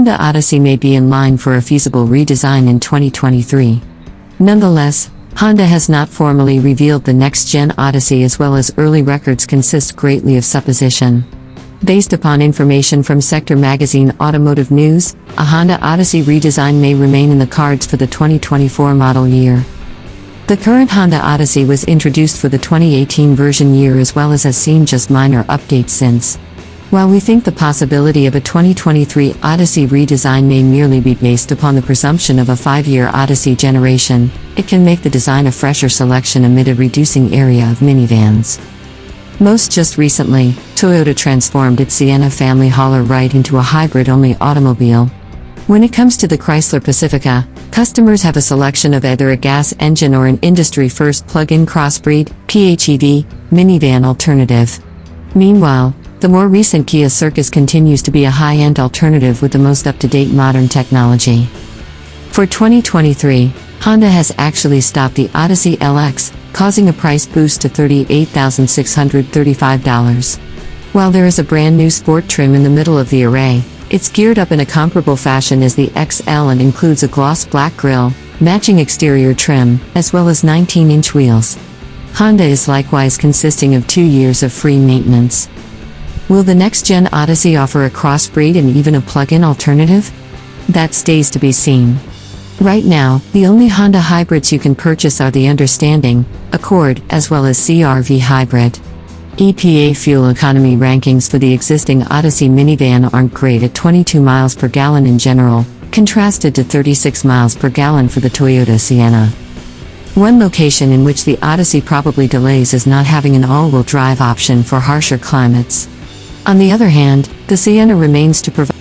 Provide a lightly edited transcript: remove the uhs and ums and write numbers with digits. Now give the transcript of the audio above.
Honda Odyssey may be in line for a feasible redesign in 2023. Nonetheless, Honda has not formally revealed the next-gen Odyssey, as well as early records consist greatly of supposition. Based upon information from Sector Magazine Automotive News, a Honda Odyssey redesign may remain in the cards for the 2024 model year. The current Honda Odyssey was introduced for the 2018 version year, as well as has seen just minor updates since. While we think the possibility of a 2023 Odyssey redesign may merely be based upon the presumption of a 5-year Odyssey generation, it can make the design a fresher selection amid a reducing area of minivans. Most just recently, Toyota transformed its Sienna family hauler right into a hybrid-only automobile. When it comes to the Chrysler Pacifica, customers have a selection of either a gas engine or an industry-first plug-in crossbreed (PHEV) minivan alternative. Meanwhile, the more recent Kia Circus continues to be a high-end alternative with the most up-to-date modern technology. For 2023, Honda has actually stopped the Odyssey LX, causing a price boost to $38,635. While there is a brand new sport trim in the middle of the array, it's geared up in a comparable fashion as the XL and includes a gloss black grille, matching exterior trim, as well as 19-inch wheels. Honda is likewise consisting of 2 years of free maintenance. Will the next-gen Odyssey offer a crossbreed and even a plug-in alternative? That stays to be seen. Right now, the only Honda hybrids you can purchase are the Understanding, Accord, as well as CR-V Hybrid. EPA fuel economy rankings for the existing Odyssey minivan aren't great at 22 miles per gallon in general, contrasted to 36 miles per gallon for the Toyota Sienna. One location in which the Odyssey probably delays is not having an all-wheel drive option for harsher climates. On the other hand, the Sienna remains to provide